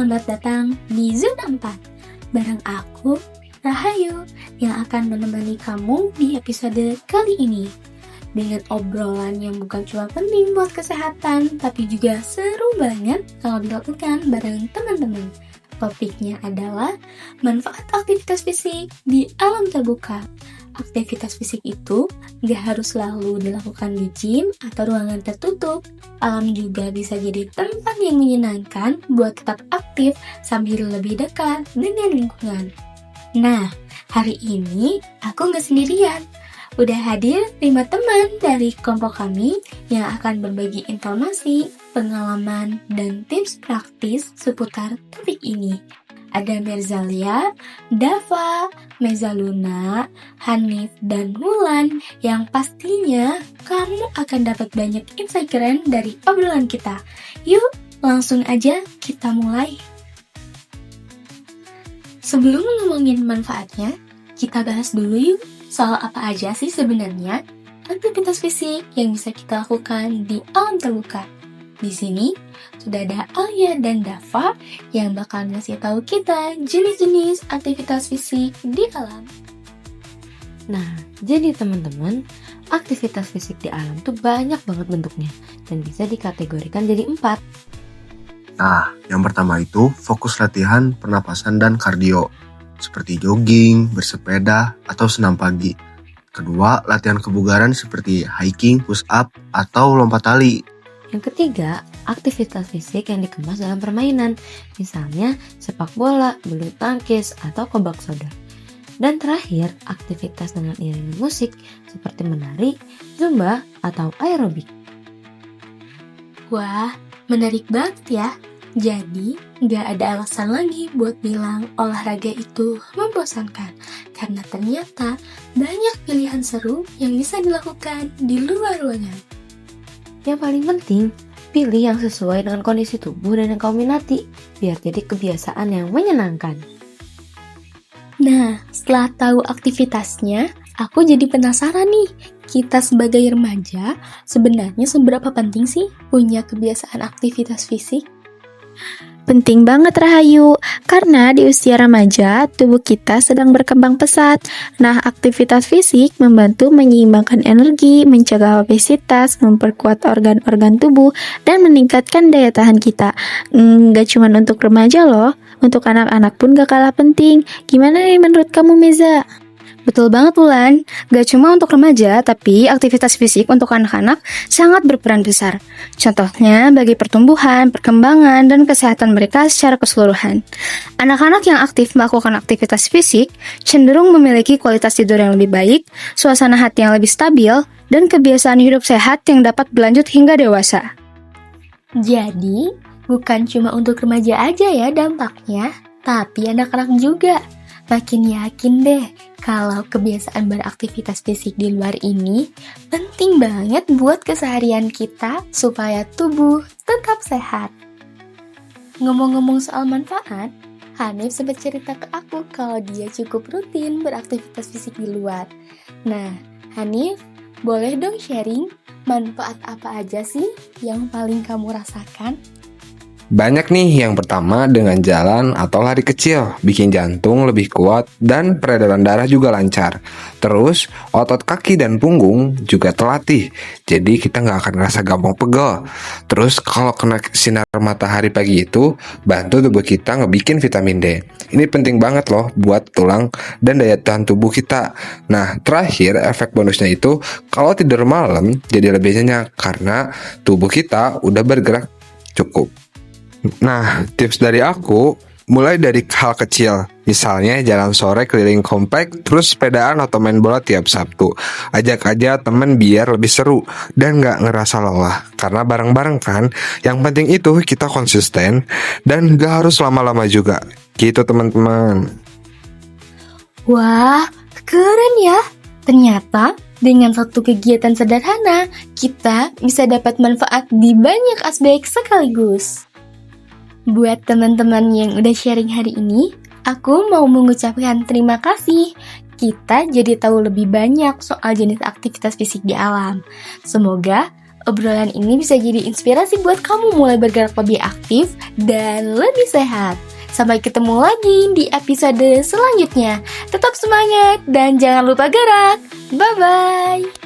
selamat datang di Zona 4. Bareng aku, Rahayu, yang akan menemani kamu di episode kali ini. Dengan obrolan yang bukan cuma penting buat kesehatan, tapi juga seru banget kalau dilakukan bareng teman-teman. Topiknya adalah manfaat aktivitas fisik di alam terbuka. Aktivitas fisik itu gak harus selalu dilakukan di gym atau ruangan tertutup. Alam juga bisa jadi tempat yang menyenangkan buat tetap aktif sambil lebih dekat dengan lingkungan. Nah, hari ini aku gak sendirian. Udah hadir 5 teman dari kelompok kami yang akan berbagi informasi, pengalaman, dan tips praktis seputar topik ini. Ada Merzalia, Dava, Mezaluna, Hanif, dan Wulan yang pastinya kamu akan dapat banyak insight keren dari obrolan kita. Yuk, langsung aja kita mulai. Sebelum ngomongin manfaatnya, kita bahas dulu yuk soal apa aja sih sebenarnya aktivitas fisik yang bisa kita lakukan di alam terbuka. Di sini sudah ada Alia dan Dava yang bakal ngasih tahu kita jenis-jenis aktivitas fisik di alam. Nah, jadi teman-teman, aktivitas fisik di alam tuh banyak banget bentuknya dan bisa dikategorikan jadi 4. Nah, yang pertama itu fokus latihan pernapasan dan kardio, seperti jogging, bersepeda, atau senam pagi. Kedua, latihan kebugaran seperti hiking, push up, atau lompat tali. Yang ketiga, aktivitas fisik yang dikemas dalam permainan, misalnya sepak bola, bulu tangkis, atau kobak sodor. Dan terakhir, aktivitas dengan iringan musik seperti menari, zumba, atau aerobik. Wah, menarik banget ya. Jadi, gak ada alasan lagi buat bilang olahraga itu membosankan. Karena ternyata banyak pilihan seru yang bisa dilakukan di luar ruangan. Yang paling penting, pilih yang sesuai dengan kondisi tubuh dan yang kau minati, biar jadi kebiasaan yang menyenangkan. Nah, setelah tahu aktivitasnya, aku jadi penasaran nih, kita sebagai remaja sebenarnya seberapa penting sih punya kebiasaan aktivitas fisik? Penting banget Rahayu, karena di usia remaja tubuh kita sedang berkembang pesat. Nah, aktivitas fisik membantu menyeimbangkan energi, mencegah obesitas, memperkuat organ-organ tubuh, dan meningkatkan daya tahan kita. Gak cuma untuk remaja loh, untuk anak-anak pun gak kalah penting. Gimana nih menurut kamu Meza? Betul banget Wulan, gak cuma untuk remaja, tapi aktivitas fisik untuk anak-anak sangat berperan besar. Contohnya bagi pertumbuhan, perkembangan, dan kesehatan mereka secara keseluruhan. Anak-anak yang aktif melakukan aktivitas fisik cenderung memiliki kualitas tidur yang lebih baik, suasana hati yang lebih stabil, dan kebiasaan hidup sehat yang dapat berlanjut hingga dewasa. Jadi, bukan cuma untuk remaja aja ya dampaknya, tapi anak-anak juga. Makin yakin deh kalau kebiasaan beraktivitas fisik di luar ini penting banget buat keseharian kita supaya tubuh tetap sehat. Ngomong-ngomong soal manfaat, Hanif sempat cerita ke aku kalau dia cukup rutin beraktivitas fisik di luar. Nah, Hanif, boleh dong sharing manfaat apa aja sih yang paling kamu rasakan? Banyak nih, yang pertama dengan jalan atau lari kecil, bikin jantung lebih kuat dan peredaran darah juga lancar. Terus, otot kaki dan punggung juga terlatih, jadi kita nggak akan ngerasa gampang pegel. Terus, kalau kena sinar matahari pagi itu, bantu tubuh kita ngebikin vitamin D. Ini penting banget loh buat tulang dan daya tahan tubuh kita. Nah, terakhir, efek bonusnya itu, kalau tidur malam jadi lebih nyenyak karena tubuh kita udah bergerak cukup. Nah, tips dari aku mulai dari hal kecil. Misalnya jalan sore keliling komplek, terus sepedaan atau main bola tiap Sabtu. Ajak aja temen biar lebih seru dan gak ngerasa lelah. Karena bareng-bareng kan, yang penting itu kita konsisten dan gak harus lama-lama juga. Gitu teman-teman. Wah, keren ya. Ternyata dengan satu kegiatan sederhana, kita bisa dapat manfaat di banyak aspek sekaligus. Buat teman-teman yang udah sharing hari ini, aku mau mengucapkan terima kasih. Kita jadi tahu lebih banyak soal jenis aktivitas fisik di alam. Semoga obrolan ini bisa jadi inspirasi buat kamu mulai bergerak lebih aktif dan lebih sehat. Sampai ketemu lagi di episode selanjutnya. Tetap semangat dan jangan lupa gerak. Bye-bye.